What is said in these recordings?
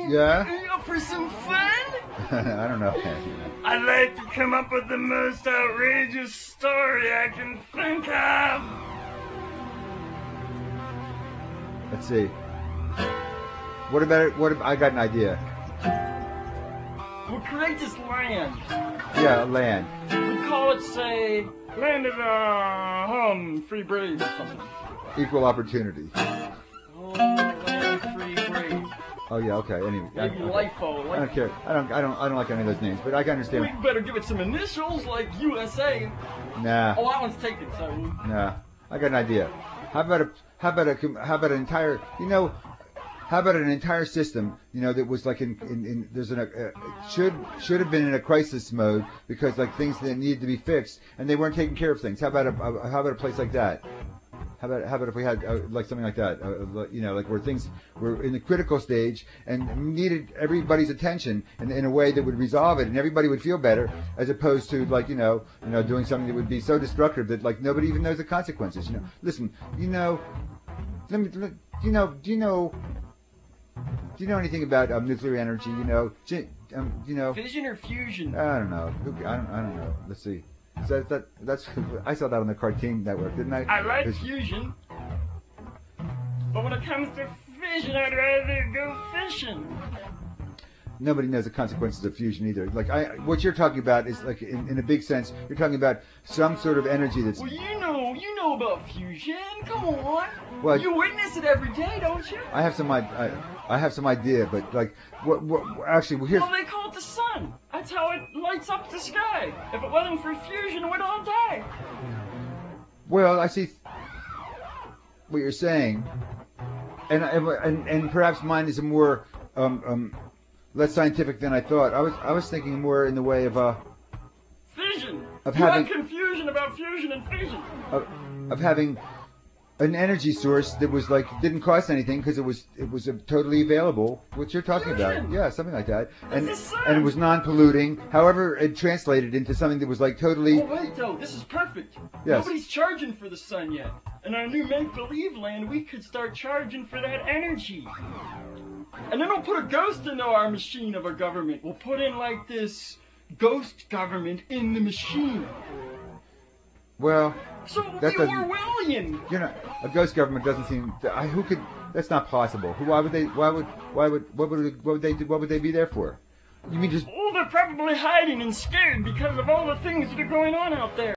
Yeah? Are you up for some fun? I don't know. I'd like to come up with the most outrageous story I can think of. Let's see. What about I got an idea. We'll create this land. Yeah, land. We call it, say, Land of Free Brave or something. Equal opportunity. Oh, Land Free Brave. Oh yeah, okay. Anyway, Maybe LIFO. I don't care. I don't like any of those names, but I can understand. We better give it some initials like USA. Nah. Oh, that one's taken, so. Nah. I got an idea. How about an entire, how about an entire system, that was like should have been in a crisis mode because like things that needed to be fixed and they weren't taking care of things. How about a place like that? How about if we had like something like that, like where things were in the critical stage and needed everybody's attention in a way that would resolve it and everybody would feel better, as opposed to like doing something that would be so destructive that like nobody even knows the consequences. Listen, do you know anything about nuclear energy? Fission or fusion? I don't know. I don't know. Let's see. So that's I saw that on the Cartoon Network, didn't I? I like fusion, but when it comes to fission, I'd rather go fishing. Nobody knows the consequences of fusion either. Like what you're talking about is like in a big sense, you're talking about some sort of energy that's. Well, you know about fusion. Come on. Well, you witness it every day, don't you? I have some idea, but like what actually here's. Well, they call it the sun. That's how it lights up the sky. If it wasn't for fusion, we'd all die. Well, I see what you're saying, and perhaps mine is a more less scientific than I thought. I was thinking more in the way of fission. Of you having have confusion about fusion and fission. Of having an energy source that was like didn't cost anything because it was totally available. What you're talking about, yeah, something like that, and it was non-polluting. However, it translated into something that was like totally. Oh wait, though, this is perfect. Yes. Nobody's charging for the sun yet. In our new make-believe land, we could start charging for that energy. And then we'll put a ghost into our machine of a government. We'll put in like this ghost government in the machine. Well, so that be Orwellian. A ghost government doesn't seem. Who could? That's not possible. Why would they? What would they be there for? You mean just? Oh, they're probably hiding and scared because of all the things that are going on out there.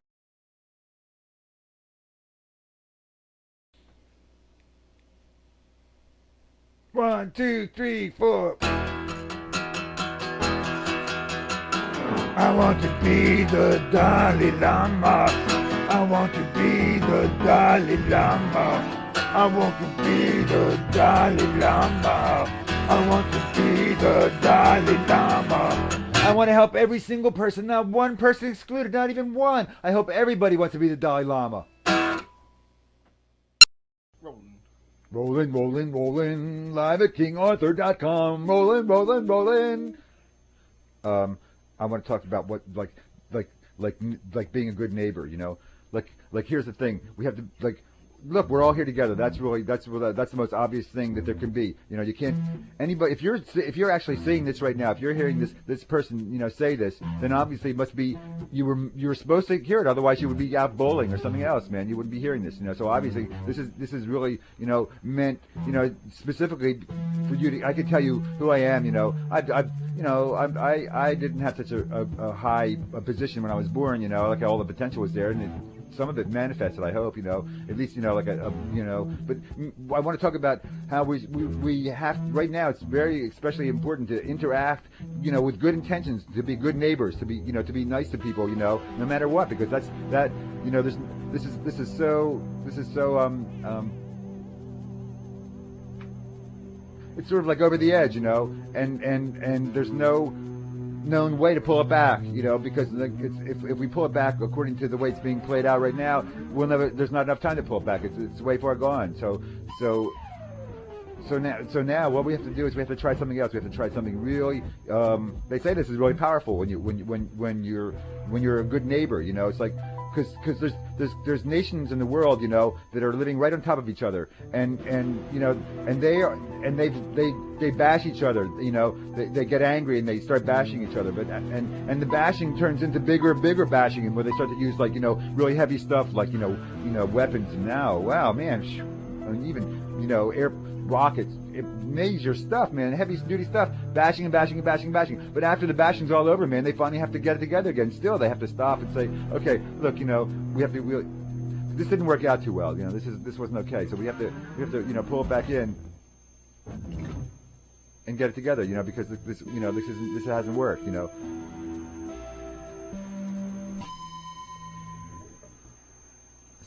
One, two, three, four. I want to be the Dalai Lama. I want to be the Dalai Lama. I want to be the Dalai Lama. I want to be the Dalai Lama. I want to help every single person, not one person excluded, not even one. I hope everybody wants to be the Dalai Lama. Rolling, rolling, rolling, live at KingArthur.com. Rolling, rolling, rolling. I want to talk about what, like being a good neighbor, Like here's the thing. We have to, look, we're all here together. That's the most obvious thing that there can be. You can't, anybody, if you're actually seeing this right now, if you're hearing this person, say this, then obviously it must be, you were supposed to hear it. Otherwise you would be out bowling or something else, man. You wouldn't be hearing this, So obviously this is really, meant, specifically for you to, I could tell you who I am, I didn't have such a high position when I was born, like all the potential was there, and some of it manifested, I hope, at least, but I want to talk about how we have, right now, it's very especially important to interact, with good intentions, to be good neighbors, to be nice to people, no matter what, because this is so, it's sort of like over the edge, and there's no known way to pull it back, because if we pull it back according to the way it's being played out right now, there's not enough time to pull it back. It's way far gone. So now what we have to do is we have to try something else. We have to try something really. They say this is really powerful when you're a good neighbor. It's like because there's nations in the world, you know, that are living right on top of each other, and you know, and they bash each other, you know, they get angry and they start bashing each other, but and the bashing turns into bigger and bigger bashing, and where they start to use, like, you know, really heavy stuff, like, you know, weapons. And now, wow, man, I mean, even, you know, air rockets, major stuff, man, heavy duty stuff, bashing and bashing and bashing and bashing. But after the bashing's all over, man, they finally have to get it together again. Still, they have to stop and say, okay, look, you know, this didn't work out too well, you know, this wasn't okay, so we have to, you know, pull it back in and get it together, you know, because this hasn't worked, you know.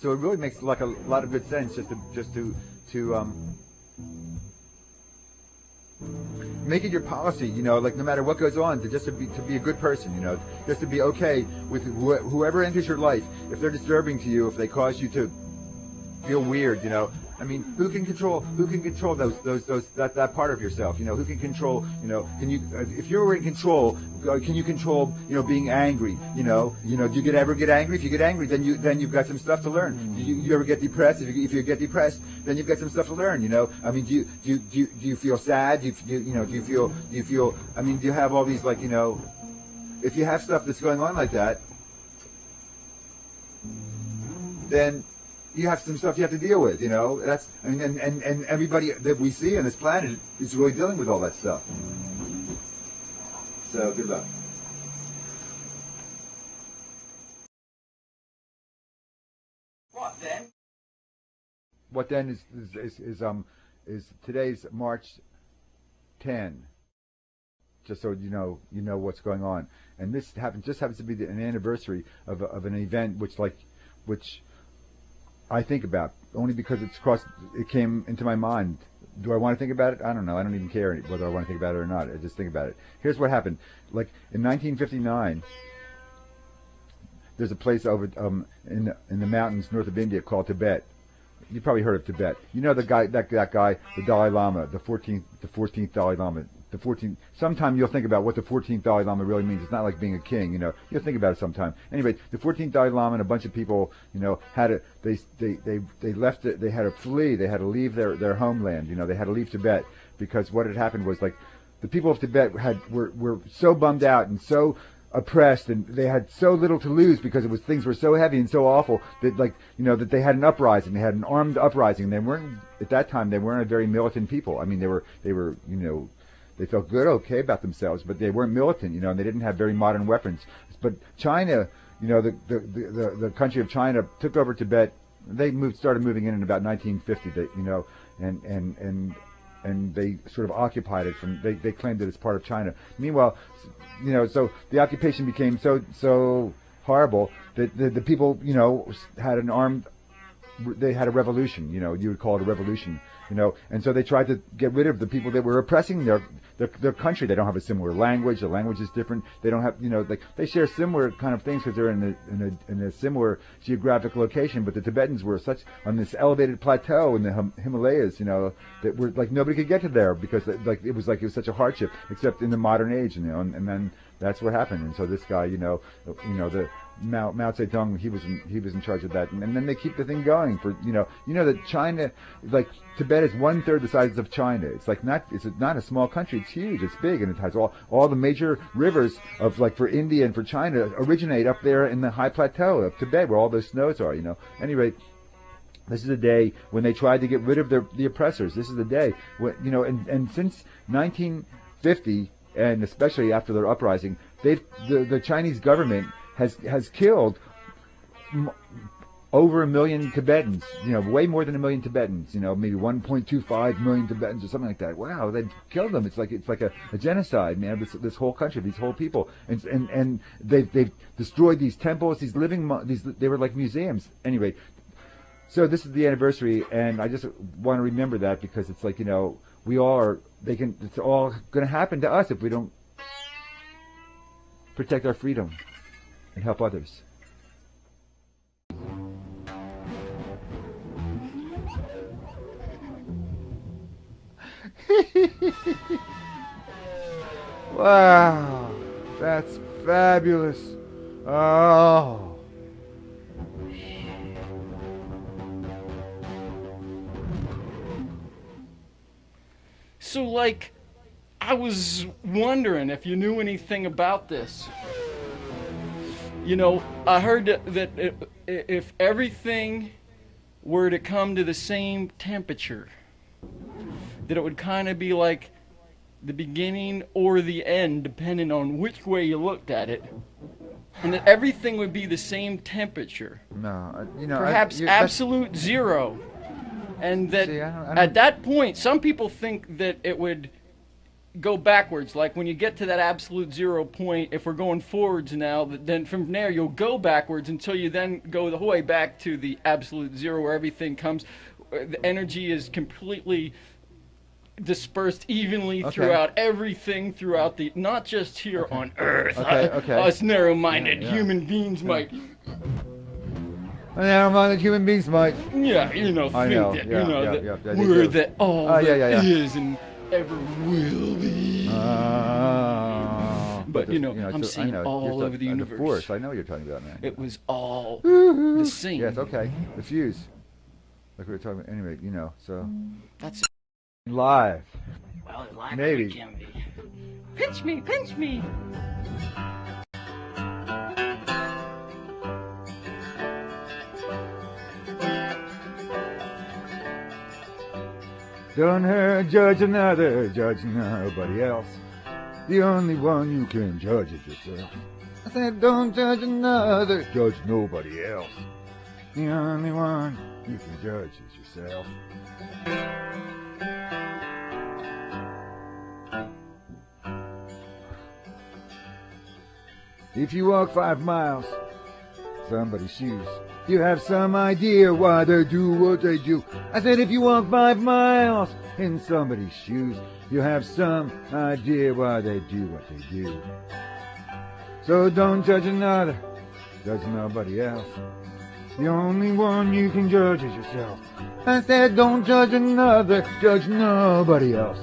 So it really makes like a lot of good sense just to make it your policy, you know, like no matter what goes on, to be a good person, you know, just to be okay with whoever enters your life. If they're disturbing to you, if they cause you to feel weird, you know, I mean, who can control that part of yourself, you know? Who can control, you know? Can you, if you were in control, can you control, you know, being angry? You know, do you ever get angry? If you get angry, then you've got some stuff to learn. You ever get depressed? If you get depressed, then you've got some stuff to learn. You know, I mean, do you feel sad? Do you feel? I mean, do you have all these, like, you know? If you have stuff that's going on like that, then you have some stuff you have to deal with, you know. That's, I mean, and everybody that we see on this planet is really dealing with all that stuff. So good luck. What then is today's March 10. Just so you know what's going on, and this just happens to be an anniversary of an event which I think about only because it came into my mind. Do I want to think about it? I don't know. I don't even care whether I want to think about it or not. I just think about it. Here's what happened. Like in 1959, there's a place over in the mountains north of India called Tibet. You probably heard of Tibet. You know that guy, the Dalai Lama, the 14th Dalai Lama. Sometime you'll think about what the 14th Dalai Lama really means. It's not like being a king, you know. You'll think about it sometime. Anyway, the 14th Dalai Lama and a bunch of people, you know, they left it. They had to flee. They had to leave their homeland. You know, they had to leave Tibet because what had happened was, like, the people of Tibet were so bummed out and so oppressed, and they had so little to lose because things were so heavy and so awful that, like, you know, that they had an uprising. They had an armed uprising. They weren't, at that time, they weren't a very militant people. I mean, they were, you know, they felt okay about themselves, but they weren't militant, you know, and they didn't have very modern weapons. But China, you know, the country of China took over Tibet. They started moving in about 1950, you know, and they sort of occupied it they claimed it as part of China. Meanwhile, you know, so the occupation became so horrible that the people, you know, they had a revolution, you know, you would call it a revolution, you know, and so they tried to get rid of the people that were oppressing their country. They don't have a similar language. The language is different. They don't have, you know, they share similar kind of things because they're in a similar geographic location. But the Tibetans were on this elevated plateau in the Himalayas, you know, that were like nobody could get to there because it was such a hardship, except in the modern age, you know, and then that's what happened. And so this guy, you know, the Mao Zedong, he was in charge of that, and then they keep the thing going for, you know that China, like Tibet is 1/3 the size of China. It's not a small country. It's huge. It's big, and it has all the major rivers of, like, for India and for China originate up there in the high plateau of Tibet where all those snows are. You know. Anyway, this is the day when they tried to get rid of the oppressors. This is the day when, you know, and since 1950, and especially after their uprising, the Chinese government has killed over 1 million Tibetans, you know, way more than 1 million Tibetans, you know, maybe 1.25 million Tibetans or something like that. Wow, they've killed them. It's like a genocide, man. This whole country, these whole people, and they've destroyed these temples, they were like museums. Anyway, so this is the anniversary, and I just want to remember that because it's like, you know, it's all going to happen to us if we don't protect our freedom and help others. Wow, that's fabulous. Oh, So, like, I was wondering if you knew anything about this. You know, I heard that if everything were to come to the same temperature, that it would kind of be like the beginning or the end, depending on which way you looked at it, and that everything would be the same temperature. No, Perhaps absolute zero. And that See, I don't- at that point, some people think that it would go backwards. Like when you get to that absolute 0 point, if we're going forwards now, then from there you'll go backwards until you then go the whole way back to the absolute zero where everything comes. The energy is completely dispersed evenly throughout everything, throughout the, not just here on Earth. Us narrow-minded human beings might. Narrow-minded human beings might. Yeah, you know, think that, you know, that we're that all that is and ever will be. But you know, I'm saying all over the universe. The force, I know what you're talking about, man. It was all the same. Yes, okay. The fuse. Like we were talking about. Anyway, you know, so. That's live. well, live Maybe. It can be. Pinch me, pinch me. Don't judge another, judge nobody else. The only one you can judge is yourself. I said don't judge another, judge nobody else. The only one you can judge is yourself. If you walk 5 miles, somebody's shoes, you have some idea why they do what they do. I said if you walk 5 miles in somebody's shoes, you have some idea why they do what they do. So don't judge another, judge nobody else. The only one you can judge is yourself. I said don't judge another, judge nobody else.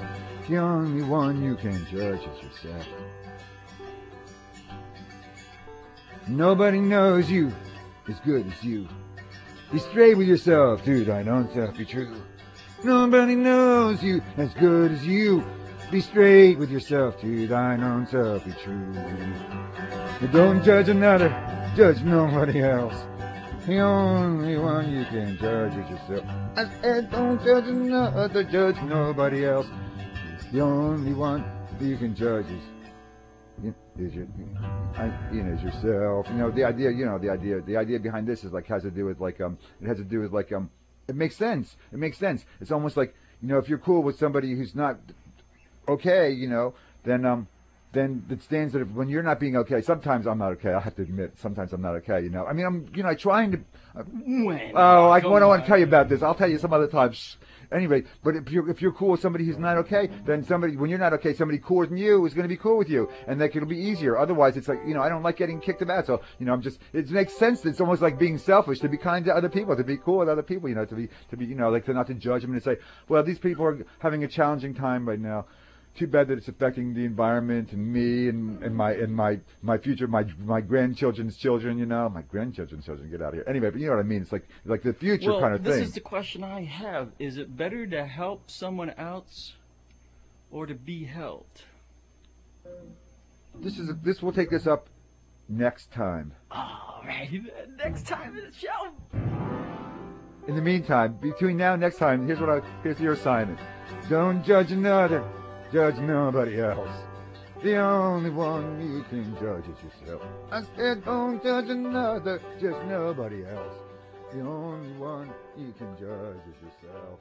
The only one you can judge is yourself. Nobody knows you as good as you. Be straight with yourself, to thine own self be true. Nobody knows you as good as you. Be straight with yourself, to thine own self be true. But don't judge another, judge nobody else. The only one you can judge is yourself. I said don't judge another, judge nobody else. The only one you can judge is yourself. You know, the idea behind this is like has to do with like it makes sense. It makes sense. It's almost like, you know, if you're cool with somebody who's not okay, you know, then it stands that when you're not being okay, sometimes I'm not okay. I have to admit, sometimes I'm not okay. You know, I mean, I'm trying to. I don't want to tell you about this. I'll tell you some other time. Anyway, but if you're cool with somebody who's not okay, then when you're not okay, somebody cooler than you is going to be cool with you, and that it'll be easier. Otherwise, it's like, you know, I don't like getting kicked about, so, you know, it makes sense. It's almost like being selfish, to be kind to other people, to be cool with other people, you know, to be, you know, like to not to judge them and to say, well, these people are having a challenging time right now. Too bad that it's affecting the environment and me and my future, my grandchildren's children, you know, my grandchildren's children, get out of here. Anyway, but you know what I mean? It's like the future kind of thing. This is the question I have. Is it better to help someone else or to be helped? We'll take this up next time. All right, next time in the show. In the meantime, between now and next time, here's your assignment. Don't judge another. Judge nobody else. The only one you can judge is yourself. I said don't judge another, judge nobody else. The only one you can judge is yourself.